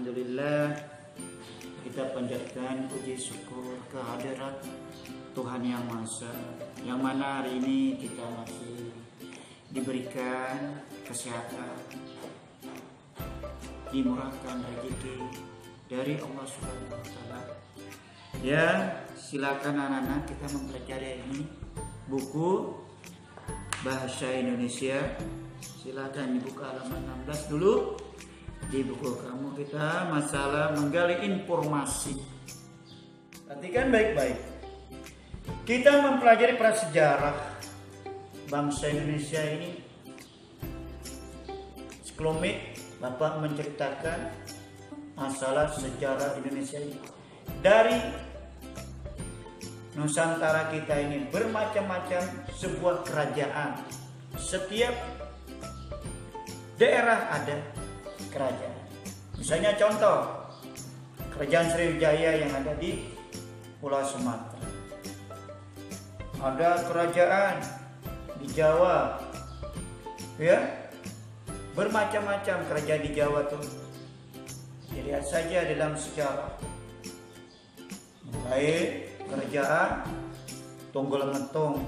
Alhamdulillah, kita panjatkan puji syukur kehadirat Tuhan Yang Maha Esa, yang mana hari ini kita masih diberikan kesehatan, dimurahkan rezeki dari Allah Subhanahu wa Ta'ala. Ya, silakan anak-anak kita mempelajari ini buku bahasa Indonesia. Silakan dibuka halaman 16 dulu. Di buku kamu kita masalah menggali informasi. Perhatikan baik-baik. Kita mempelajari prasejarah bangsa Indonesia ini. Sekelumit Bapak menceritakan masalah sejarah Indonesia ini. Dari Nusantara kita ini bermacam-macam sebuah kerajaan. Setiap daerah ada kerajaan. Misalnya contoh kerajaan Sriwijaya yang ada di Pulau Sumatera. Ada kerajaan di Jawa, ya, bermacam-macam kerajaan di Jawa tuh. Lihat saja dalam sejarah. Mulai kerajaan Tunggul Mentung,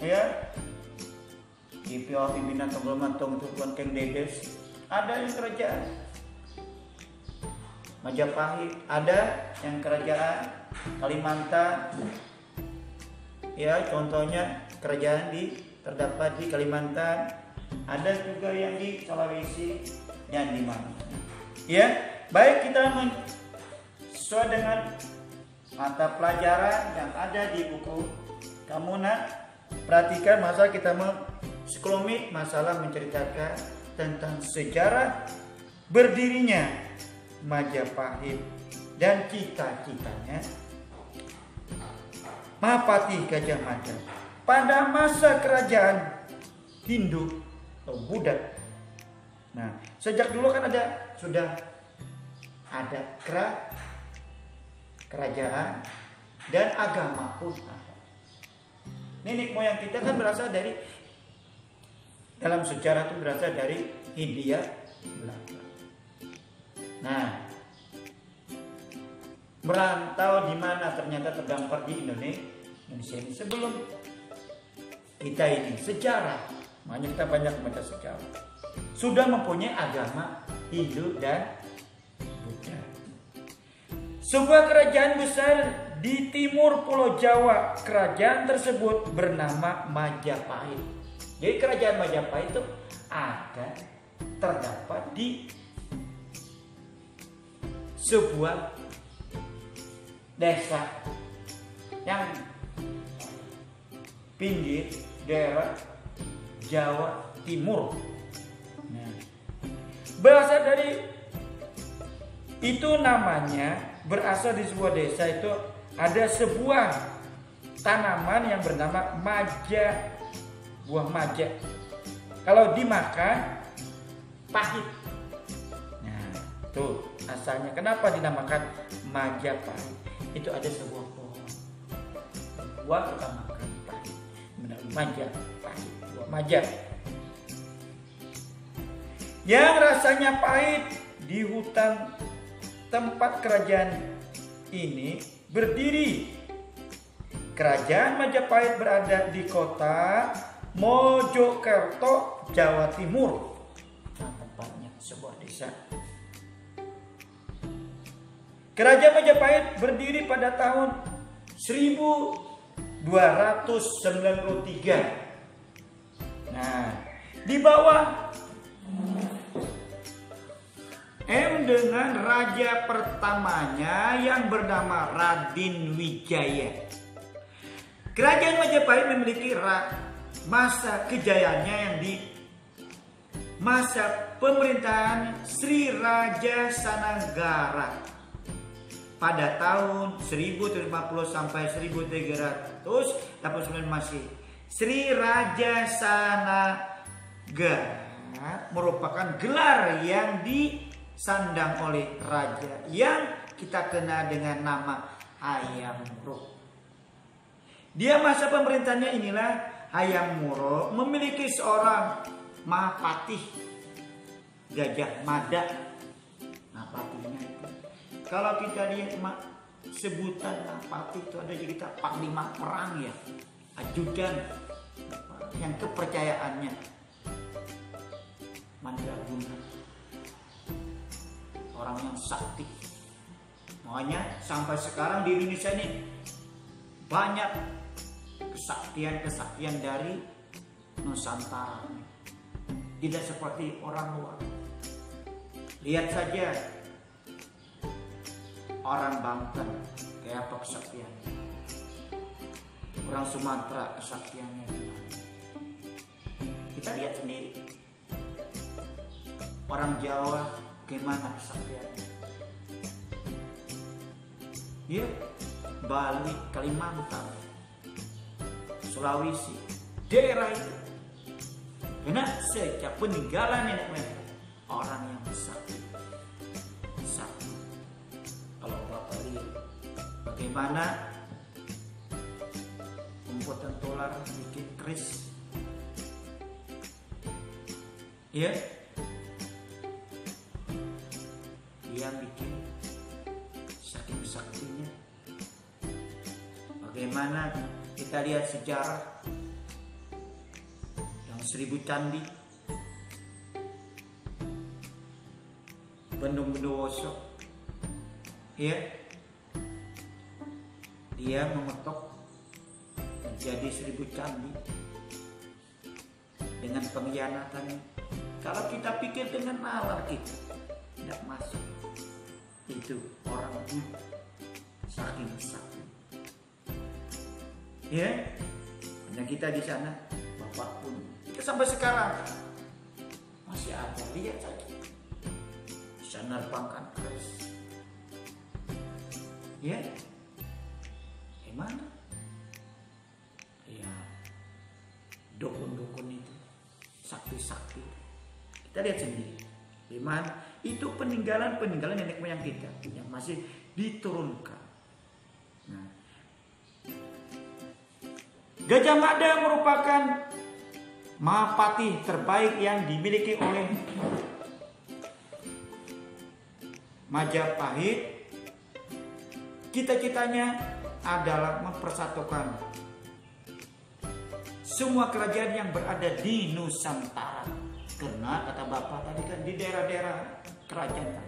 ya, di pimpinan Tunggul Mentung itu Tuan Keng Dedes. Ada yang kerajaan Majapahit, ada yang kerajaan Kalimantan, ya, contohnya kerajaan terdapat di Kalimantan, ada juga yang di Sulawesi dan di mana. Ya, baik, kita sesuai dengan mata pelajaran yang ada di buku kamu, nak. Perhatikan masa kita sekelumit masalah menceritakan tentang sejarah berdirinya Majapahit dan cita-citanya Mahapati Gajah Mada pada masa kerajaan Hindu atau Buddha. Nah, sejak dulu kan sudah ada kerajaan dan agama pun ada. Nenek moyang kita kan berasal dari, dalam sejarah itu berasal dari Hindia Belanda. Nah, merantau di mana ternyata terdampar di Indonesia ini. Sebelum kita ini sejarah, makanya kita banyak membaca sejarah, sudah mempunyai agama Hindu dan Buddha. Sebuah kerajaan besar di timur Pulau Jawa, kerajaan tersebut bernama Majapahit. Jadi kerajaan Majapahit itu terdapat di sebuah desa yang pinggir daerah Jawa Timur. Nah, berasal dari itu, namanya berasal di sebuah desa itu ada sebuah tanaman yang bernama maja. Buah maja, kalau dimakan pahit. Nah, tuh asalnya kenapa dinamakan Majapahit. Itu ada sebuah pohon, buah kita makan pahit, Majapahit, buah maja yang rasanya pahit. Di hutan tempat kerajaan ini berdiri, kerajaan Majapahit berada di kota Mojokerto, Jawa Timur. Nah, tempatnya sebuah desa. Kerajaan Majapahit berdiri pada tahun 1293. Nah, di bawah dengan raja pertamanya yang bernama Raden Wijaya. Kerajaan Majapahit memiliki masa kejayaannya yang di masa pemerintahan Sri Raja Sananggara pada tahun 1050 sampai 1389 Masehi. Sri Raja Sananggara merupakan gelar yang disandang oleh raja yang kita kenal dengan nama Hayam Wuruk. Dia masa pemerintahannya inilah Hayam Wuruk memiliki seorang Mahapati Gajah Mada. Mahapati Patinya itu. Kalau kita lihat sebutan Pati itu ada juga kita panglima perang ya, ajudan yang kepercayaannya mandraguna, orang yang sakti. Makanya sampai sekarang di Indonesia ini banyak kesaktian dari Nusantara, tidak seperti orang luar. Lihat saja orang Banten kayak apa kesaktiannya, orang Sumatera kesaktiannya. Kita lihat sendiri orang Jawa gimana kesaktiannya. Ya, Bali, Kalimantan, Sulawesi, daerah itu karena sejak peninggalan nenek moyang orang yang sakti. Kalau Bapak lihat bagaimana rumput tentular bikin keris, ya, dia bikin saking saktinya. Bagaimana kita lihat sejarah yang 1000 candi, Bendung Bondowoso, ya, dia mengetok menjadi 1000 candi dengan pengkhianatan. Kalau kita pikir dengan nalar kita tidak masuk, itu orang Buddha saking sakti. Ya, hanya kita di sana, Bapak pun kita sampai sekarang masih ada, lihat saja. Bisa nerbangkan keris. Ya, gimana? Ya, dukun-dukun itu, sakti-sakti. Kita lihat sendiri, gimana? Itu peninggalan nenek moyang kita yang masih diturunkan. Nah, Gajah Mada merupakan Mahapati terbaik yang dimiliki oleh Majapahit. Cita-citanya adalah mempersatukan semua kerajaan yang berada di Nusantara. Karena kata Bapak tadi kan di daerah-daerah kerajaan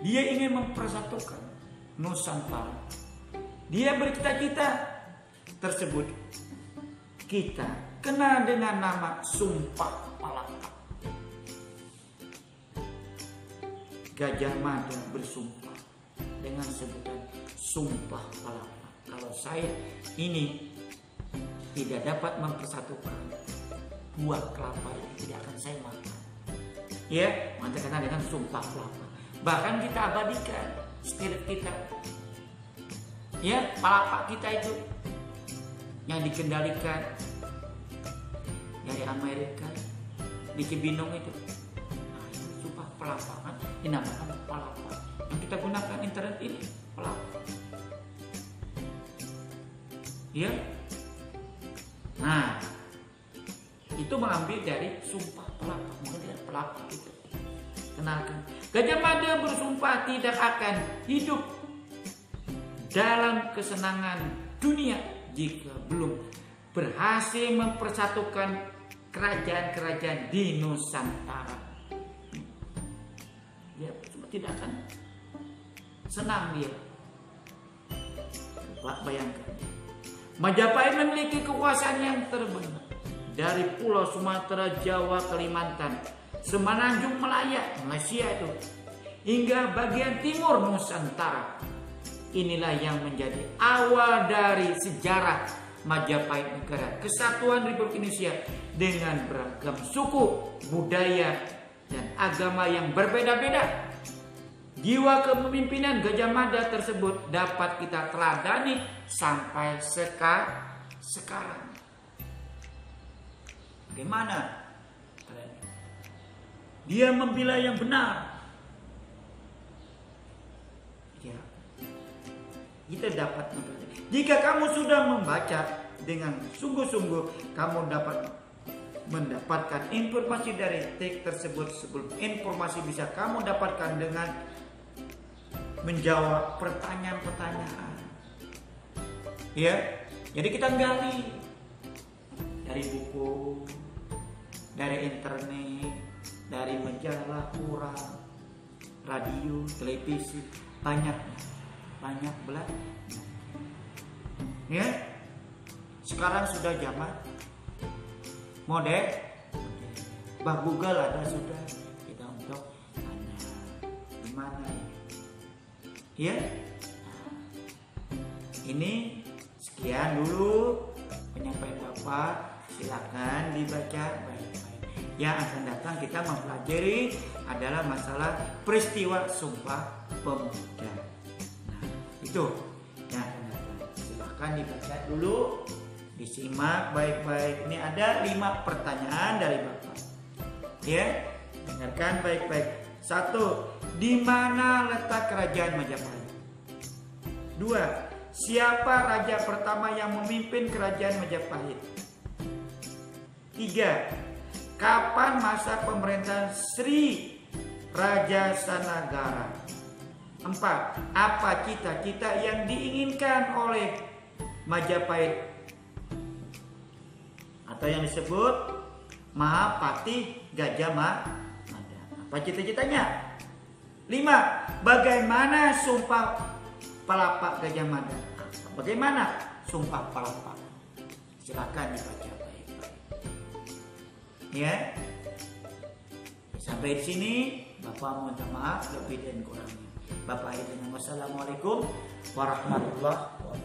dia ingin mempersatukan Nusantara. Dia bercita-cita tersebut kita kenal dengan nama Sumpah Palapa. Gajah Mada bersumpah dengan sebutan Sumpah Palapa. Kalau saya ini tidak dapat mempersatukan buah kelapa ini, tidak akan saya makan. Ya, maka kenal dengan Sumpah Palapa. Bahkan kita abadikan spirit kita. Ya, palapa kita itu yang dikendalikan dari Amerika di Cibinong itu. Nah, itu Sumpah Palapa kan dinamakan palapa. Yang kita gunakan internet ini palapa. Ya. Nah, itu mengambil dari Sumpah Palapa, mungkin dari palapa itu. Kenalkan, Gajah Mada bersumpah tidak akan hidup dalam kesenangan dunia jika belum berhasil mempersatukan kerajaan-kerajaan di Nusantara. Dia tidak akan senang dia. Bayangkan, Majapahit memiliki kekuasaan yang terbentuk dari Pulau Sumatera, Jawa, Kalimantan, Semenanjung Malaya, Malaysia itu, hingga bagian timur Nusantara. Inilah yang menjadi awal dari sejarah Majapahit Negara Kesatuan Republik Indonesia dengan beragam suku, budaya, dan agama yang berbeda-beda. Jiwa kepemimpinan Gajah Mada tersebut dapat kita teladani sampai sekarang. Bagaimana? Dia membela yang benar. Ya. Kita dapat mempelajari. Jika kamu sudah membaca dengan sungguh-sungguh, kamu dapat mendapatkan informasi dari teks tersebut sebelum informasi bisa kamu dapatkan dengan menjawab pertanyaan-pertanyaan. Ya, jadi kita gali dari buku, dari internet, dari majalah, koran, radio, televisi, banyak belajar. Ya, sekarang sudah zaman modern, bah Google ada sudah kita untuk gimana ya. Ini sekian dulu penyampaian Bapak, silakan dibaca baik-baik. Yang akan datang kita mempelajari adalah masalah peristiwa Sumpah Pemuda. Nah, itu yang akan datang. Silakan dibaca dulu, disimak baik-baik. Ini ada 5 pertanyaan dari Bapak. Ya, dengarkan baik-baik. 1. Di mana letak kerajaan Majapahit? 2. Siapa raja pertama yang memimpin kerajaan Majapahit? 3. Kapan masa pemerintahan Sri Raja Sanagara? 4. Apa cita-cita yang diinginkan oleh Majapahit atau yang disebut Mahapatih Gajah Mada? Apa cita-citanya? 5. Bagaimana Sumpah Palapa Gajah Mada? Bagaimana Sumpah Palapa? Silakan dibaca baik-baik. Ya. Sampai di sini Bapak mohon maaf lebih dan kurangnya. Bapak Ibu, wassalamualaikum warahmatullahi wabarakatuh.